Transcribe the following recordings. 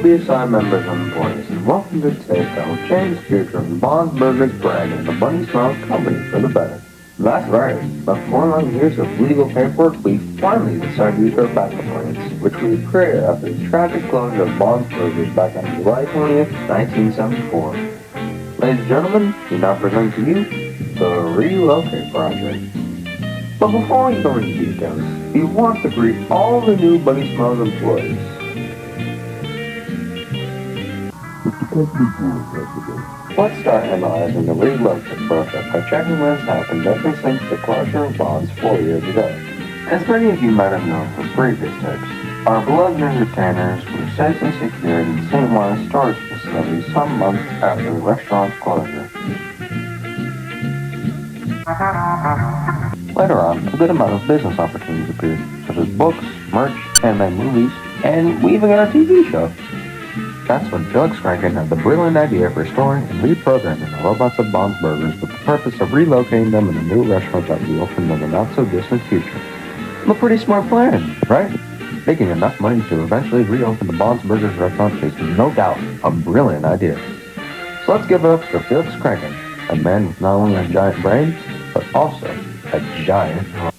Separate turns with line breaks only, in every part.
B.S.I members and employees, and welcome to today's show, change the future of Bond's Burgers brand and the Bunny Smiles Company for the better. That's right. After 11 years of legal paperwork, we finally decided to use our backup plans, which we created after the tragic closure of Bond's Burgers back on July 20th, 1974. Ladies and gentlemen, we now present to you the Relocate Project. But before we go into details, we want to greet all the new Bunny Smiles employees. Let's start analyzing the Relocate process by checking what has happened ever since the closure of Bonds 4 years ago. As many of you might have known from previous tapes, our beloved entertainers were safely secured in St. Lawrence storage facility some months after the restaurant's closure. Later on, a good amount of business opportunities appeared, such as books, merch, anime movies, and we even got a TV show. That's when Felix Franken had the brilliant idea for restoring and reprogramming the robots of Bond's Burgers with the purpose of relocating them in a new restaurant that we opened in the not-so-distant future. A pretty smart plan, right? Making enough money to eventually reopen the Bond's Burgers restaurant is no doubt a brilliant idea. So let's give it up for Felix Franken, a man with not only a giant brain, but also a giant heart.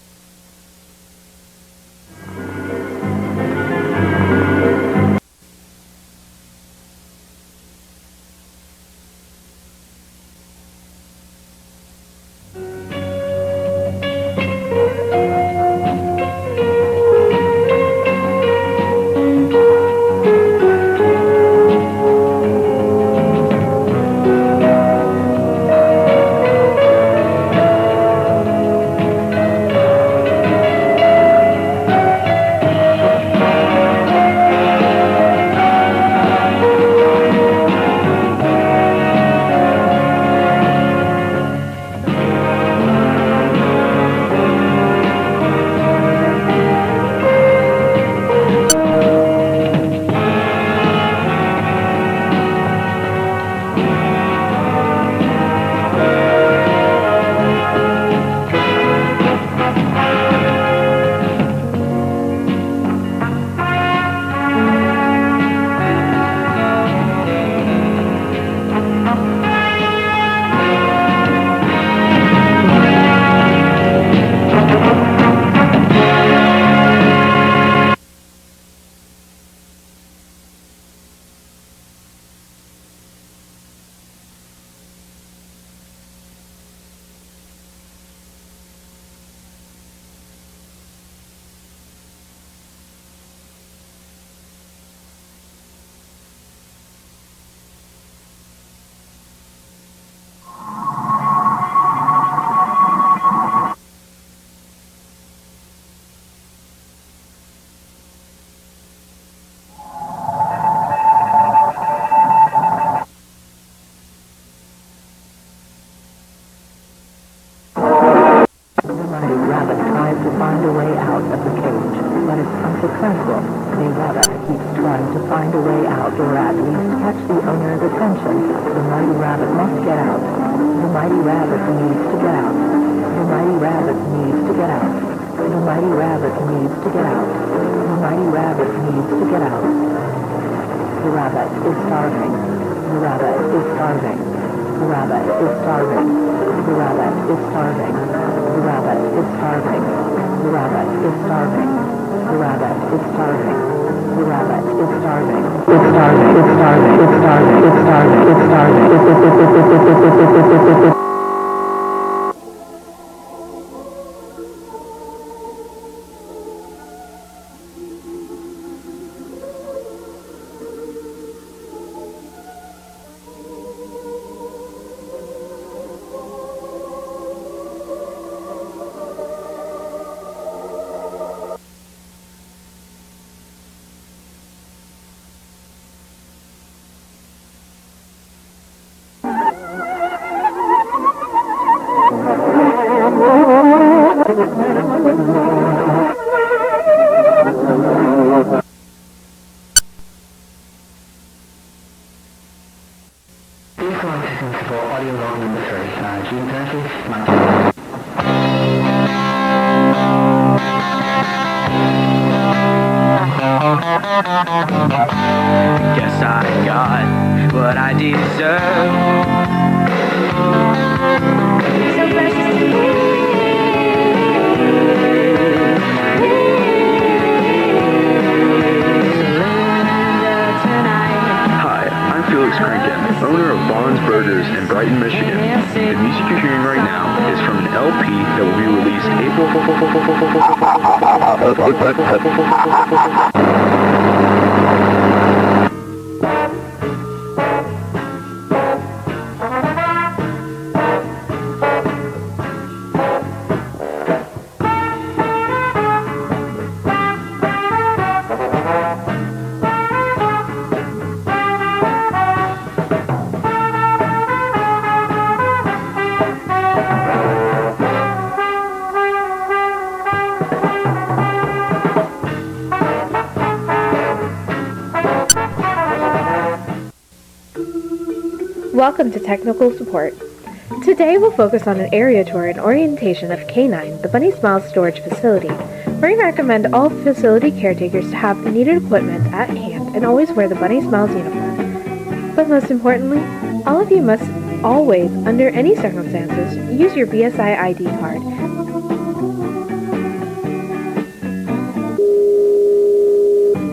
Guess I got what I deserve. So precious to me.
Kranken, owner of Bon's Burgers in Brighton, Michigan. The music you're hearing right now is from an LP that will be released
Welcome to Technical Support. Today we'll focus on an area tour and orientation of K9, the Bunny Smiles storage facility. We recommend all facility caretakers to have the needed equipment at hand and always wear the Bunny Smiles uniform. But most importantly, all of you must always, under any circumstances, use your B.S.I ID card.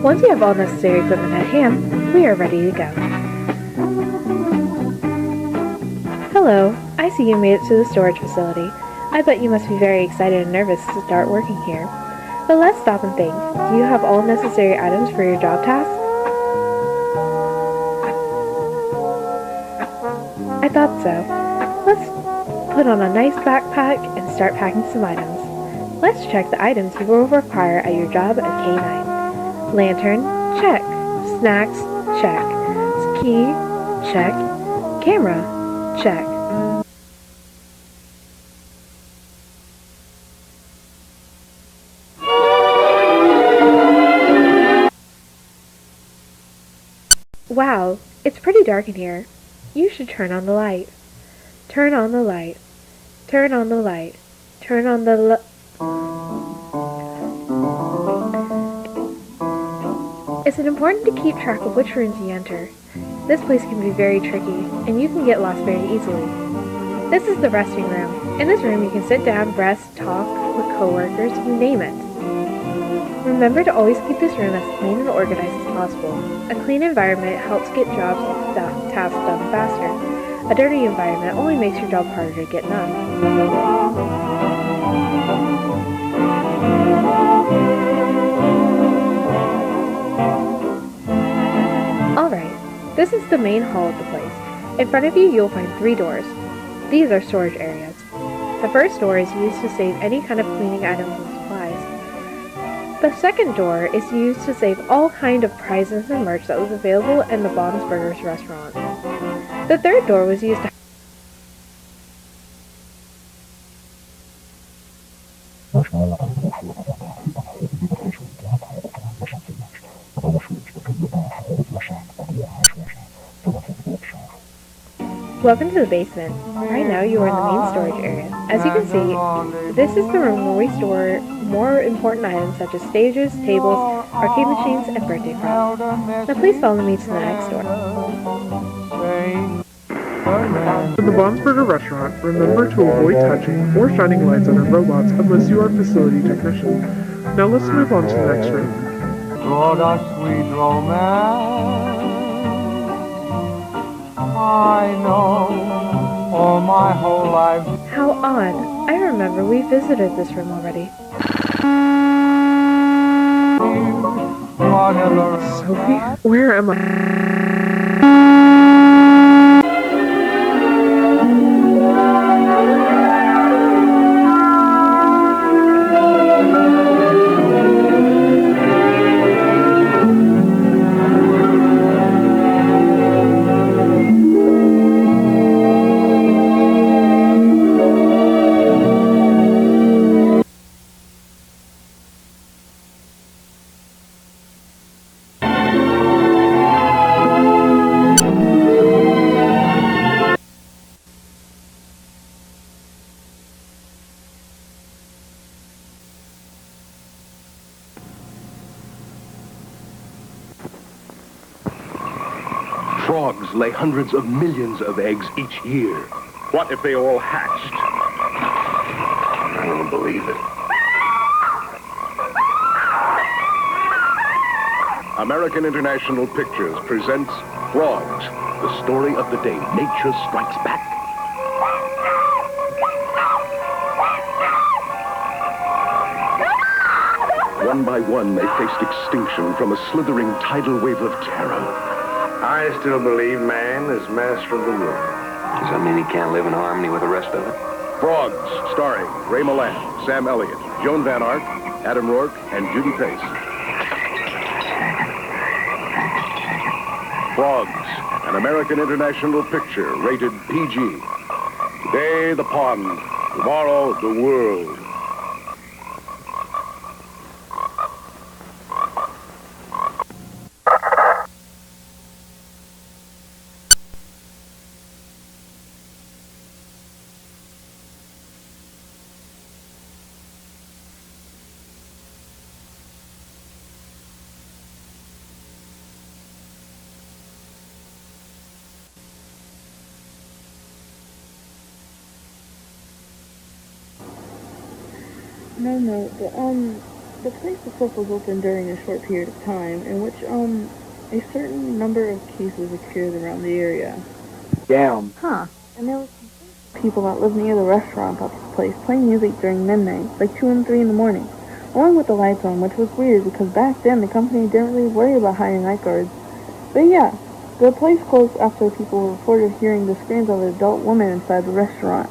Once you have all necessary equipment at hand, we are ready to go. Hello, I see you made it to the storage facility. I bet you must be very excited and nervous to start working here. But let's stop and think. Do you have all necessary items for your job task? I thought so. Let's put on a nice backpack and start packing some items. Let's check the items you will require at your job at K9. Lantern, check. Snacks, check. Key, check. Camera, check. Wow, it's pretty dark in here. You should turn on the light. Turn on the light. Turn on the light. Turn on the It's important to keep track of which rooms you enter. This place can be very tricky, and you can get lost very easily. This is the resting room. In this room you can sit down, rest, talk with coworkers, you name it. Remember to always keep this room as clean and organized as possible. A clean environment helps get tasks done faster. A dirty environment only makes your job harder to get done. Alright, this is the main hall of the place. In front of you, you'll find 3 doors. These are storage areas. The first door is used to save any kind of cleaning items and supplies. The second door is used to save all kind of prizes and merch that was available in the Bon's Burgers restaurant. The third door was used to Welcome to the basement. Right now you are in the main storage area. As you can see, this is the room where we store more important items such as stages, tables, arcade machines, and birthday props. Now please follow me to the next door.
In the Bon's Burger restaurant, remember to avoid touching or shining lights on our robots unless you are a facility technician. Now let's move on to the next room.
What a sweet romance I know all my whole life.
How odd. I remember we visited this room already. Sophie? Where am I?
Frogs lay hundreds of millions of eggs each year. What if they all hatched? I don't believe it. American International Pictures presents Frogs, the story of the day nature strikes back. One by one, they faced extinction from a slithering tidal wave of terror.
I still believe man is master of the world.
Does that mean he can't live in harmony with the rest of it?
Frogs, starring Ray Milland, Sam Elliott, Joan Van Ark, Adam Rourke, and Judy Pace. Frogs, an American International picture, rated PG. Today, the pond. Tomorrow, the world.
No, the place itself was open during a short period of time in which, a certain number of cases occurred around the area.
Damn.
Huh. And there were some people that lived near the restaurant at this place playing music during midnight, like 2 and 3 in the morning, along with the lights on, which was weird because back then the company didn't really worry about hiring night guards. But yeah, the place closed after people reported hearing the screams of an adult woman inside the restaurant.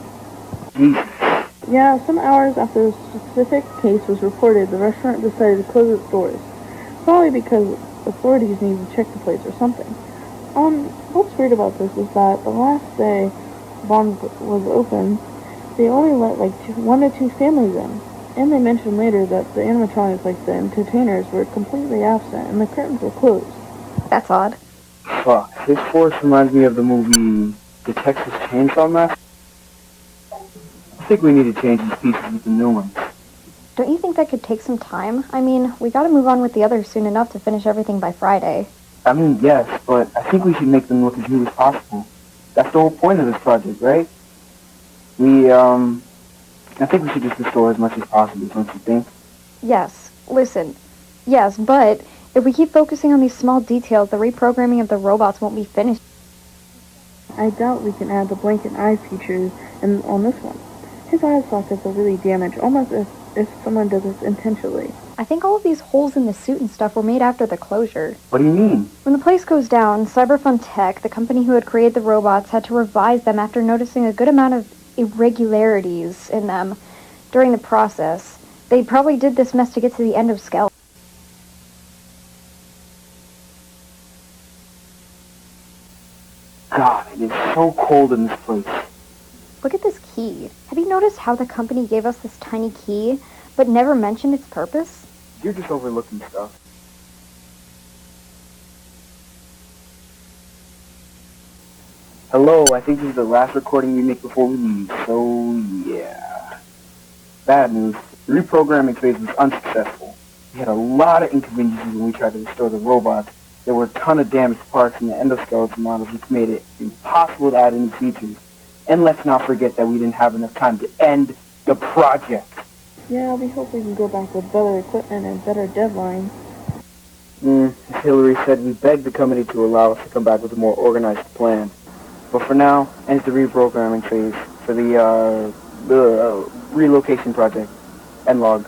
Yeah, some hours after a specific case was reported, the restaurant decided to close its doors. Probably because authorities needed to check the place or something. What's weird about this is that the last day Bond was open, they only let like 1 to 2 families in. And they mentioned later that the animatronics, like the entertainers, were completely absent and the curtains were closed.
That's odd.
Fuck, this force reminds me of the movie The Texas Chainsaw Massacre. I think we need to change these pieces with the new ones.
Don't you think that could take some time? I mean, we gotta move on with the others soon enough to finish everything by Friday.
I mean, yes, but I think we should make them look as new as possible. That's the whole point of this project, right? I think we should just restore as much as possible, don't you think?
Yes, listen. Yes, but if we keep focusing on these small details, the reprogramming of the robots won't be finished.
I doubt we can add the blanket eye features on this one. His eye sockets are really damaged, almost as if someone did this intentionally.
I think all of these holes in the suit and stuff were made after the closure.
What do you mean?
When the place goes down, Cyberfun Tech, the company who had created the robots, had to revise them after noticing a good amount of irregularities in them during the process. They probably did this mess to get to the end of Skeleton.
God, it is so cold in this place.
Look at this key. Have you noticed how the company gave us this tiny key, but never mentioned its purpose?
You're just overlooking stuff. Hello, I think this is the last recording we make before we leave, so yeah. Bad news. The reprogramming phase was unsuccessful. We had a lot of inconveniences when we tried to restore the robots. There were a ton of damaged parts in the endoskeleton models, which made it impossible to add any features. And let's not forget that we didn't have enough time to end the project.
Yeah, we hope we can go back with better equipment and better deadlines.
As Hillary said, we begged the company to allow us to come back with a more organized plan. But for now, end the reprogramming phase for the Relocation Project. End log.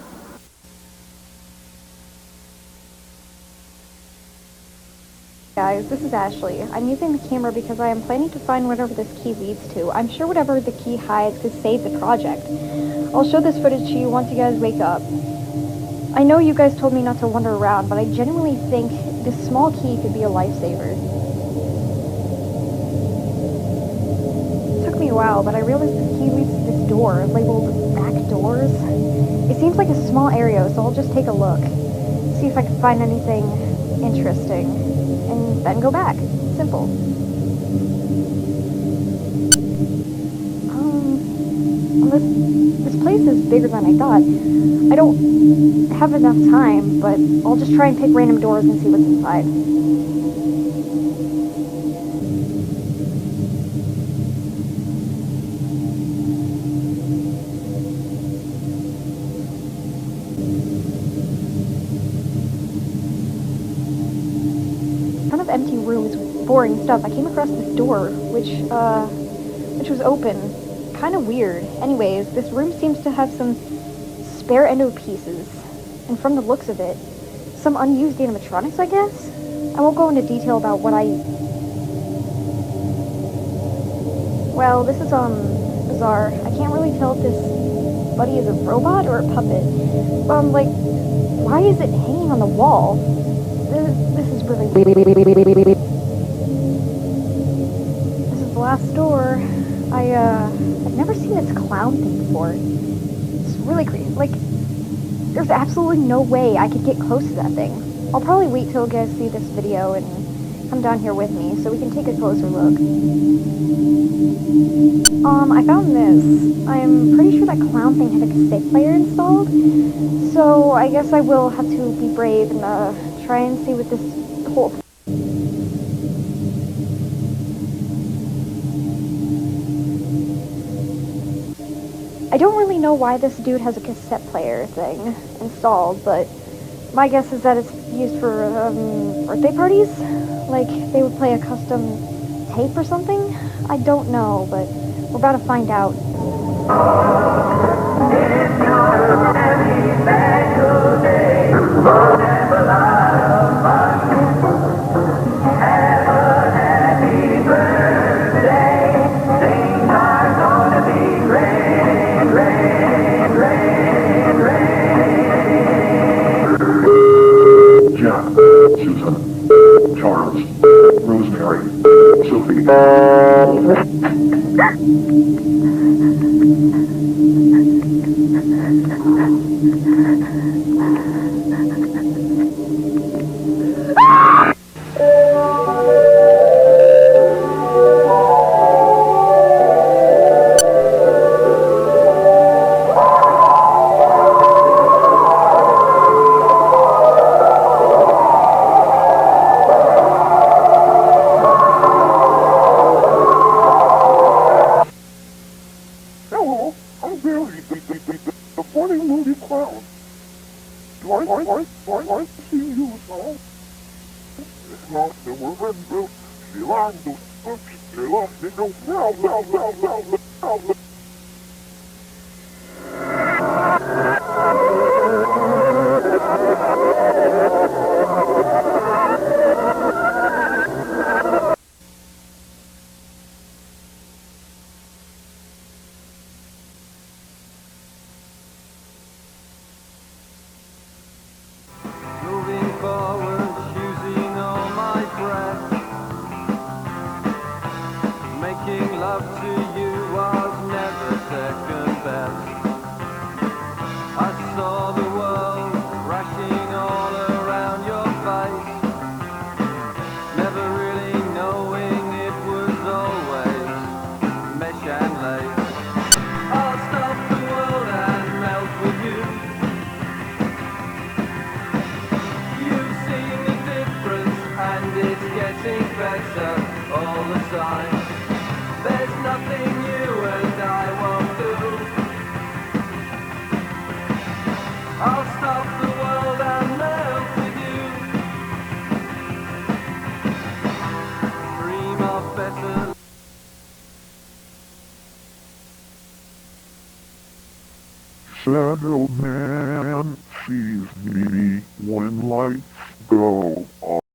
Guys, this is Ashley. I'm using the camera because I am planning to find whatever this key leads to. I'm sure whatever the key hides could save the project. I'll show this footage to you once you guys wake up. I know you guys told me not to wander around, but I genuinely think this small key could be a lifesaver. It took me a while, but I realized this key leads to this door, labeled back doors. It seems like a small area, so I'll just take a look. See if I can find anything interesting. And then go back. Simple. This place is bigger than I thought. I don't have enough time, but I'll just try and pick random doors and see what's inside.
ton of empty rooms with boring stuff. I came across this door, which was open. Kind of weird. Anyways, this room seems to have some spare endo pieces, and from the looks of it, some unused animatronics, I guess? I won't go into detail about what Well, this is, bizarre. I can't really tell if this buddy is a robot or a puppet. Like, why is it hanging on the wall? This is really weird. This is the last door. I've never seen this clown thing before. It's really creepy. Like, there's absolutely no way I could get close to that thing. I'll probably wait till you guys see this video and come down here with me so we can take a closer look. I found this. I'm pretty sure that clown thing had a cassette player installed, so I guess I will have to be brave and, try and see what this whole I don't really know why this dude has a cassette player thing installed, but my guess is that it's used for, birthday parties? Like, they would play a custom tape or something? I don't know, but we're about to find out.
John, Susan, Charles, Rosemary, Sophie. Hello, I'm Barry, the funny movie clown. I see you, so. It's not the woman, she likes to, she likes to go,
Moving forward, using all my breath. Making love to you was never second best. I saw the world crashing all around your face. Never really knowing it was always mesh and lace. I'll stop the world and melt with you. You've seen the difference and it's getting better all the time. There's nothing you and I won't do. I'll stop the world and melt with you. Dream of better.
Shadow man sees me when lights go off.